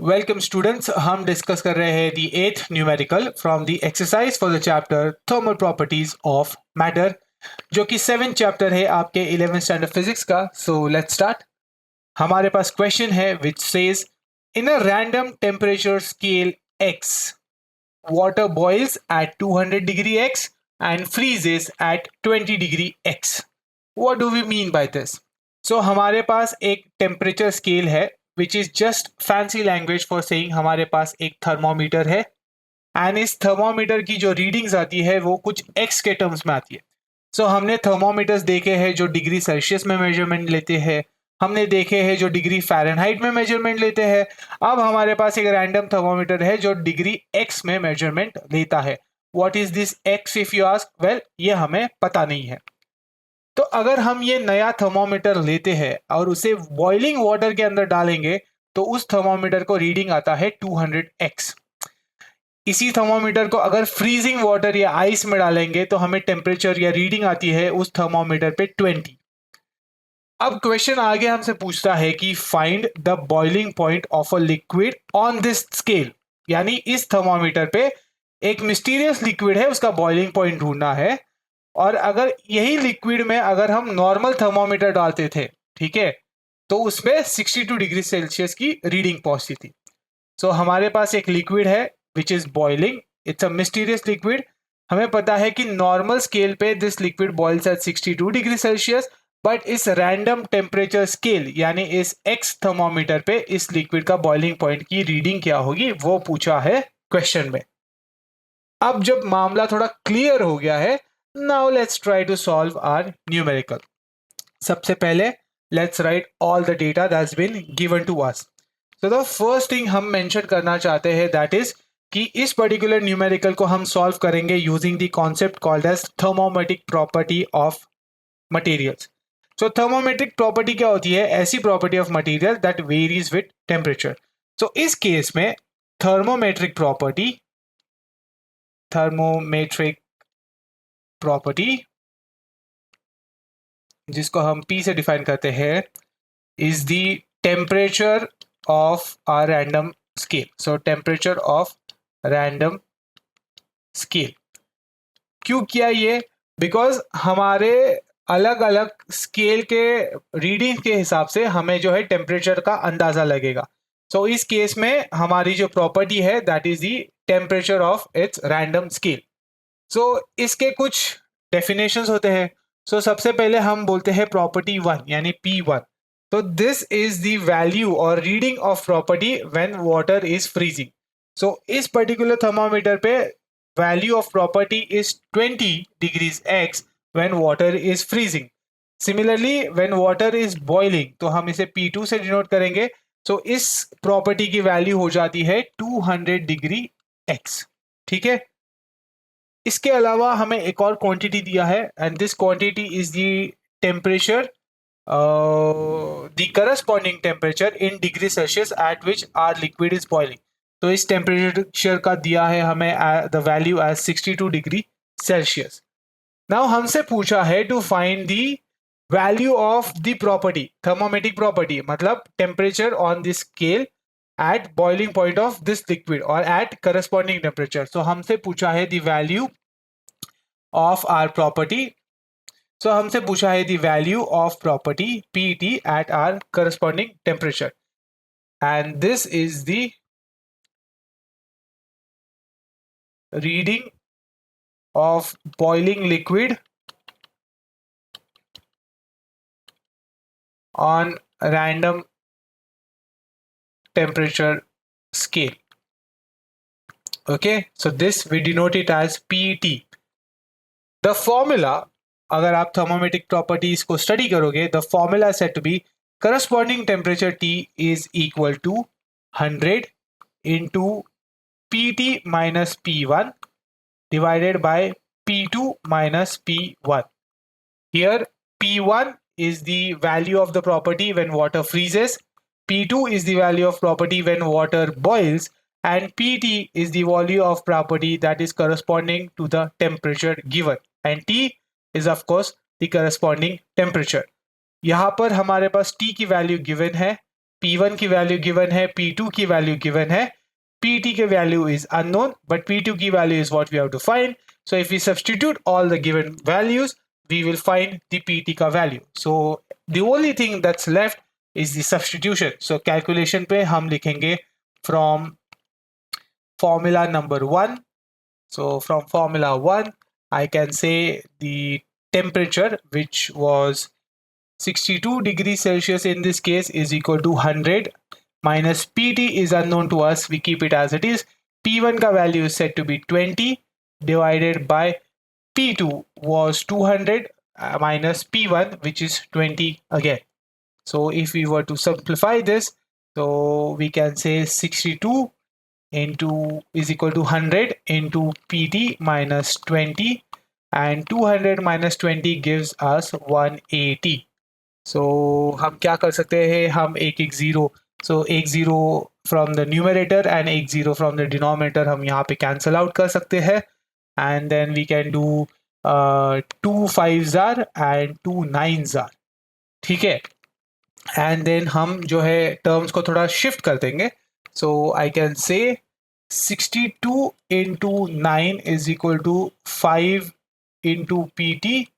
Welcome students, हम discuss कर रहे हैं दी एथ numerical from the exercise for the chapter thermal properties of matter, जो कि 7th चैप्टर है आपके 11th स्टैंडर्ड फिजिक्स का। So let's start. हमारे पास क्वेश्चन है which says in a random temperature scale x water boils at 200 degree x and freezes at 20 degree x. What do we mean by this? So हमारे पास एक temperature scale है which is just fancy language for saying हमारे पास एक thermometer है and इस thermometer की जो readings आती है वो कुछ x के टर्म्स में आती है। सो हमने थर्मोमीटर्स देखे हैं जो डिग्री सेल्सियस में मेजरमेंट लेते हैं, हमने देखे हैं जो डिग्री फ़ारेनहाइट में मेजरमेंट लेते हैं। अब हमारे पास एक रैंडम थर्मोमीटर है जो डिग्री x में मेजरमेंट लेता है। What is this x if you ask? Well, ये हमें पता नहीं है। तो अगर हम ये नया थर्मोमीटर लेते हैं और उसे बॉइलिंग वाटर के अंदर डालेंगे तो उस थर्मोमीटर को रीडिंग आता है 200x। इसी थर्मोमीटर को अगर फ्रीजिंग वाटर या आइस में डालेंगे तो हमें टेम्परेचर या रीडिंग आती है उस थर्मोमीटर पे 20। अब क्वेश्चन आगे हमसे पूछता है कि find the boiling point of a liquid on this scale, यानी इस थर्मोमीटर पे एक मिस्टीरियस लिक्विड है, उसका बॉइलिंग पॉइंट ढूंढना है। और अगर यही लिक्विड में अगर हम नॉर्मल थर्मोमीटर डालते थे, ठीक है, तो उसमें 62 डिग्री सेल्सियस की रीडिंग पहुंचती थी। सो हमारे पास एक लिक्विड है which is boiling, it's a mysterious liquid. हमें पता है कि नॉर्मल स्केल पे this liquid boils at 62 degree Celsius, but इस रैंडम टेम्परेचर स्केल यानी इस एक्स थर्मोमीटर पे इस लिक्विड का बॉइलिंग पॉइंट की रीडिंग क्या होगी वो पूछा है क्वेश्चन में। अब जब मामला थोड़ा क्लियर हो गया है, now let's try to solve our numerical. सबसे पहले let's write all the data that's been given to us. So the first thing हम मेंशन करना चाहते हैं दैट इज कि इस पर्टिकुलर न्यूमेरिकल को हम सॉल्व करेंगे using the concept called as thermometric property of materials. So thermometric property क्या होती है? ऐसी property of material that varies with temperature. So इस केस में थर्मोमेट्रिक प्रॉपर्टी जिसको हम P से डिफाइन करते हैं is the temperature of a random scale. So temperature of random scale. क्यों किया ये? बिकॉज हमारे अलग अलग स्केल के रीडिंग के हिसाब से हमें जो है टेम्परेचर का अंदाजा लगेगा। सो इस केस में हमारी जो प्रॉपर्टी है that is the temperature of its random scale. So इसके कुछ डेफिनेशंस होते हैं। सो सबसे पहले हम बोलते हैं प्रॉपर्टी 1 यानी P1। तो दिस इज द वैल्यू और reading of property when water is freezing. So इस पर्टिकुलर थर्मोमीटर पे value of property is 20 degrees x when water is freezing. Similarly, when water is boiling, तो हम इसे P2 से denote करेंगे। सो इस property की वैल्यू हो जाती है 200 डिग्री x। ठीक है, इसके अलावा हमें एक और क्वांटिटी दिया है and this quantity is the temperature, the corresponding temperature in degree Celsius at which our liquid is boiling. तो इस टेम्परेचर का दिया है हमें the value as 62 degree Celsius. Now हमसे पूछा है to find the value of the property, thermometric property मतलब temperature on this scale at boiling point of this liquid और एट करस्पॉन्डिंग टेम्परेचर। सो हमसे पूछा है the value of are property. So हमसे पूछा है the value of property Pt at our corresponding temperature and this is the reading of boiling liquid on random temperature scale. Okay, so this we denote it as Pt. The formula, अगर आप thermometric properties को study करोगे, the formula is said to be corresponding temperature T is equal to 100 into Pt minus P1 divided by P2 minus P1. Here P1 is the value of the property when water freezes, P2 is the value of property when water boils, and Pt is the value of property that is corresponding to the temperature given, and T is of course the corresponding temperature. यहाँ पर हमारे पास T की value given है P1 की value given है, P2 की value given है, Pt की value is unknown, but P2 की value is what we have to find. So if we substitute all the given values, we will find the Pt का value. So the only thing that's left is the substitution. So calculation पे हम लिखेंगे from formula number 1. So from formula 1, I can say the temperature, which was 62 degrees Celsius in this case, is equal to 100 minus Pt is unknown to us. We keep it as it is. P1 ka value is said to be 20 divided by P2 was 200 minus P1, which is 20 again. So if we were to simplify this, so we can say 62 into is equal to 100 into Pt minus 20, and 200 minus 20 gives us 180. So हम क्या कर सकते हैं, हम एक zero, so एक zero from the numerator and एक zero from the denominator हम यहाँ पे cancel out कर सकते हैं, and then we can do 2 5s are and 2 9s are. ठीक है, and then हम जो है terms को थोड़ा shift कर देंगे. So I can say 62 into 9 is equal to 5 into Pt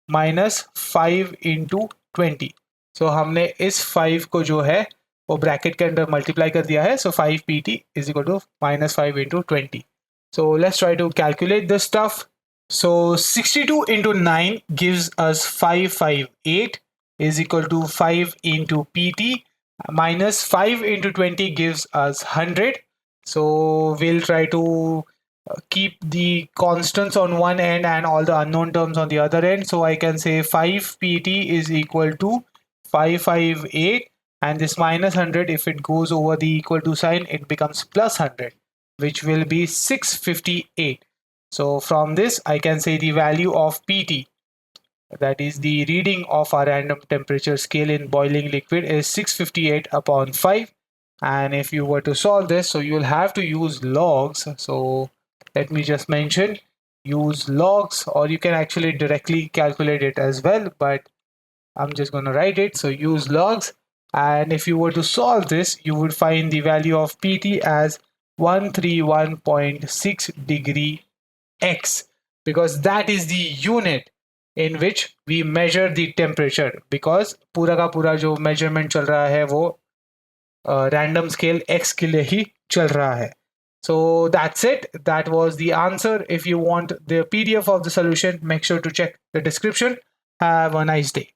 minus 5 into 20. So हमने इस 5 को जो है वो ब्रैकेट के अंदर मल्टीप्लाई कर दिया है. So 5 Pt is equal to minus 5 into 20. So let's try to calculate this stuff. So 62 into 9 gives us 558 is equal to 5 into Pt minus 5 into 20 gives us 100. So we'll try to keep the constants on one end and all the unknown terms on the other end. So I can say 5 Pt is equal to 558, and this minus 100, if it goes over the equal to sign, it becomes plus 100, which will be 658. So from this I can say the value of Pt, that is the reading of our random temperature scale in boiling liquid, is 658 upon 5. And if you were to solve this, so you'll have to use logs. So let me just mention, use logs, or you can actually directly calculate it as well, but I'm just going to write it. So use logs, and if you were to solve this, you would find the value of Pt as 131.6 degree X, because that is the unit in which we measure the temperature, because पूरा का पूरा जो measurement चल रहा है वो random scale X के लिए ही चल रहा है. So that's it. That was the answer. If you want the PDF of the solution, make sure to check the description. Have a nice day.